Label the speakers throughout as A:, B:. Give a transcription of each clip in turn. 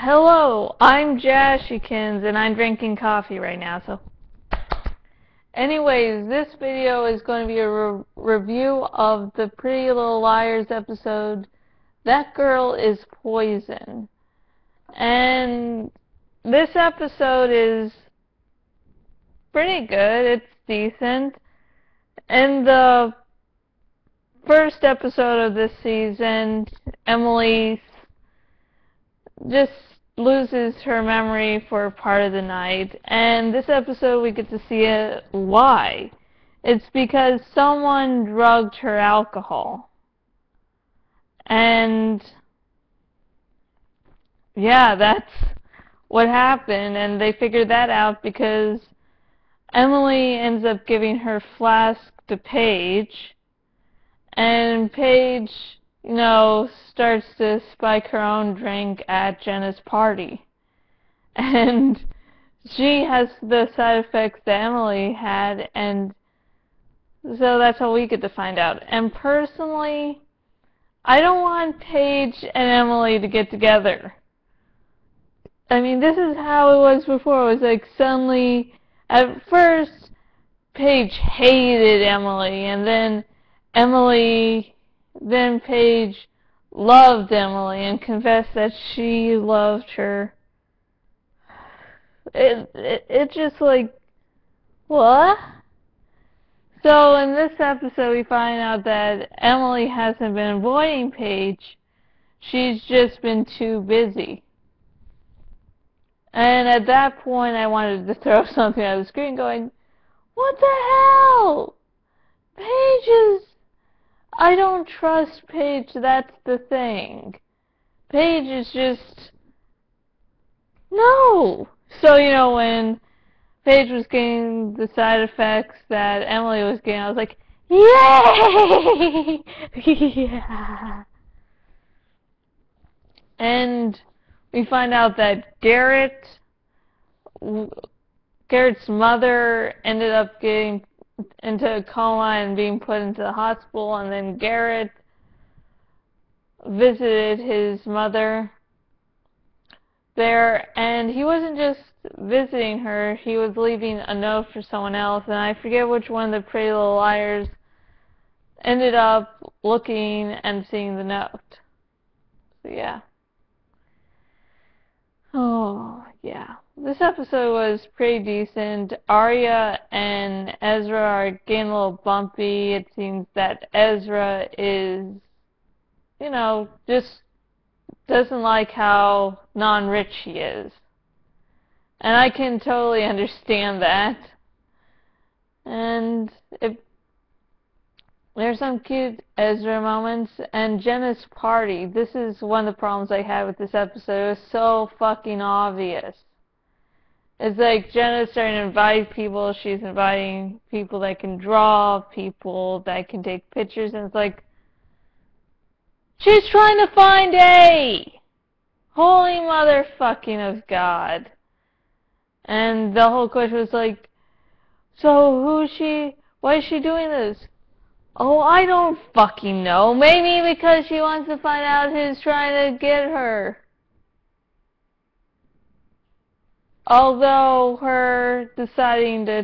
A: Hello, I'm Jashikins, and I'm drinking coffee right now, so... Anyways, this video is going to be a review of the Pretty Little Liars episode, That Girl is Poison. And this episode is pretty good, it's decent. In the first episode of this season, Emily just loses her memory for part of the night, and this episode we get to see why. It's because someone drugged her alcohol. And yeah, that's what happened, and they figured that out because Emily ends up giving her flask to Paige, and Paige, starts to spike her own drink at Jenna's party. And she has the side effects that Emily had, and so that's how we get to find out. And personally, I don't want Paige and Emily to get together. I mean, this is how it was before. It was like suddenly, at first, Paige hated Emily, and then Paige loved Emily and confessed that she loved her. It just like, what? So in this episode we find out that Emily hasn't been avoiding Paige, she's just been too busy. And at that point I wanted to throw something at the screen going, what the hell? I don't trust Paige, that's the thing. Paige is just... no! So, when Paige was getting the side effects that Emily was getting, I was like, yay! Yeah! And we find out that Garrett's mother ended up getting into a coma and being put into the hospital, and then Garrett visited his mother there, and he wasn't just visiting her, he was leaving a note for someone else, and I forget which one of the Pretty Little Liars ended up looking and seeing the note. So yeah. Oh, yeah. This episode was pretty decent. Arya and Ezra are getting a little bumpy. It seems that Ezra is, just doesn't like how non-rich he is. And I can totally understand that. And there's some cute Ezra moments. And Jenna's party. This is one of the problems I had with this episode. It was so fucking obvious. It's like Jenna's starting to invite people. She's inviting people that can draw, people that can take pictures, and it's like, she's trying to find A! Holy motherfucking of God. And the whole question was like, so who is she? Why is she doing this? Oh, I don't fucking know. Maybe because she wants to find out who's trying to get her. Although her deciding to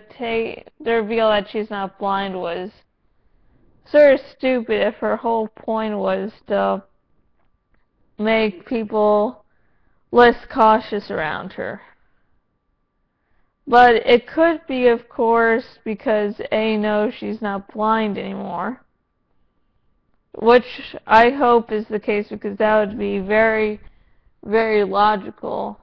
A: reveal that she's not blind was sort of stupid if her whole point was to make people less cautious around her. But it could be, of course, because A knows she's not blind anymore. Which I hope is the case, because that would be very, very logical.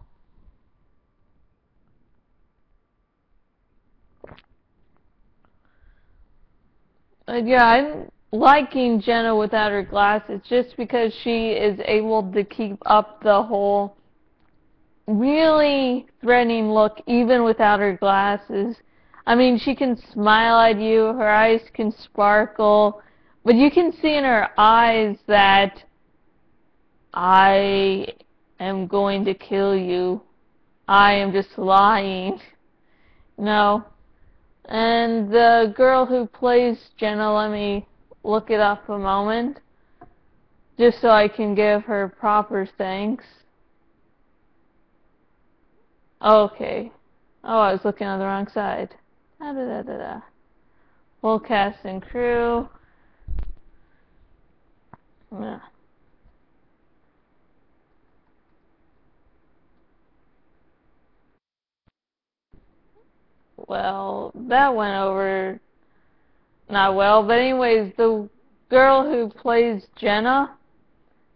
A: Yeah, I'm liking Jenna without her glasses just because she is able to keep up the whole really threatening look even without her glasses. I mean, she can smile at you, her eyes can sparkle, but you can see in her eyes that I am going to kill you. I am just lying. No. And the girl who plays Jenna, let me look it up a moment, just so I can give her proper thanks. Okay. Oh, I was looking on the wrong side. Da da da da da. Full cast and crew. Yeah. Well, that went over not well, but anyways, the girl who plays Jenna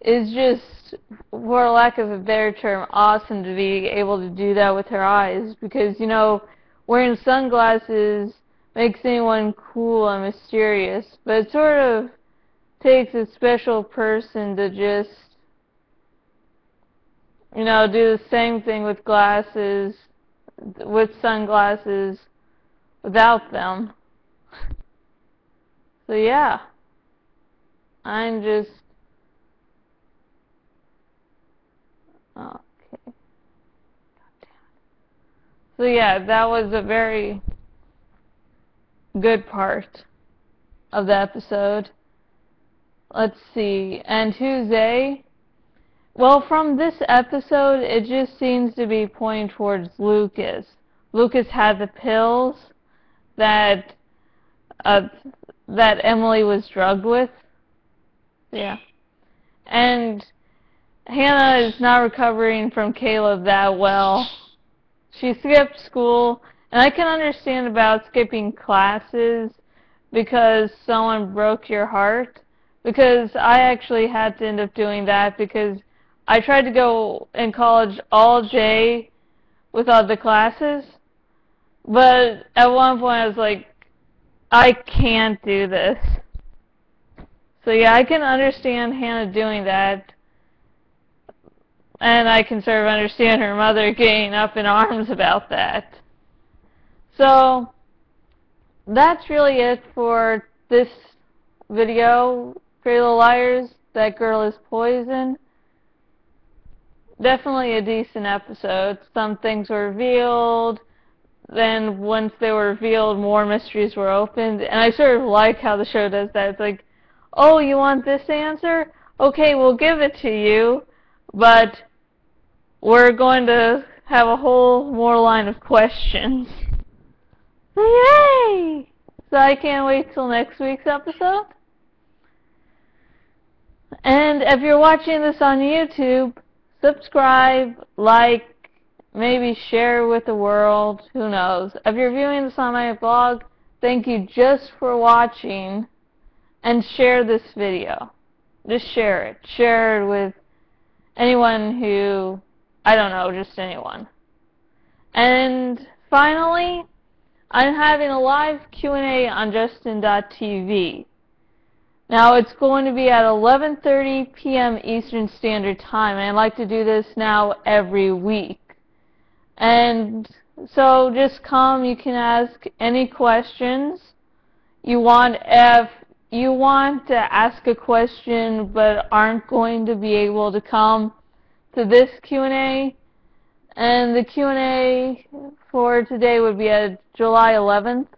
A: is just, for lack of a better term, awesome to be able to do that with her eyes, because, you know, wearing sunglasses makes anyone cool and mysterious, but it sort of takes a special person to just, you know, do the same thing with glasses, with sunglasses, without them. So yeah, I'm just, okay. So yeah, that was a very good part of the episode. Let's see, and who's they? Well, from this episode, it just seems to be pointing towards Lucas. Lucas had the pills that uh, that Emily was drugged with. Yeah. And Hannah is not recovering from Caleb that well. She skipped school, and I can understand about skipping classes because someone broke your heart, because I actually had to end up doing that because I tried to go in college all J with all the classes, but at one point I was like, I can't do this. So yeah, I can understand Hannah doing that, and I can sort of understand her mother getting up in arms about that. So that's really it for this video. Pretty Little Liars, That Girl is Poison. Definitely a decent episode. Some things were revealed. Then once they were revealed, more mysteries were opened. And I sort of like how the show does that. It's like, oh, you want this answer? Okay, we'll give it to you. But we're going to have a whole more line of questions. Yay! So I can't wait till next week's episode. And if you're watching this on YouTube, subscribe, like, maybe share with the world, who knows. If you're viewing this on my blog, thank you just for watching, and share this video. Just share it. Share it with anyone who, I don't know, just anyone. And finally, I'm having a live Q&A on Justin.tv. Now, it's going to be at 11:30 p.m. Eastern Standard Time, and I'd like to do this now every week. And so just come, you can ask any questions you want. If you want to ask a question but aren't going to be able to come to this Q&A, and the Q&A for today would be at July 11th.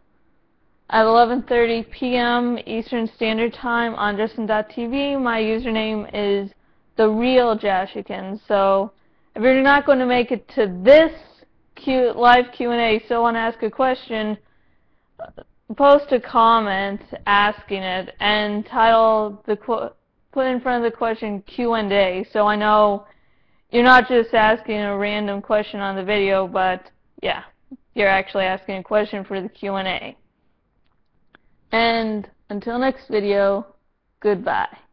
A: At 11:30 p.m. Eastern Standard Time on Justin.tv. My username is TheRealJashikin. So if you're not going to make it to this live Q&A, still want to ask a question, post a comment asking it and title the put in front of the question Q&A, so I know you're not just asking a random question on the video, but yeah, you're actually asking a question for the Q&A. And until next video, goodbye.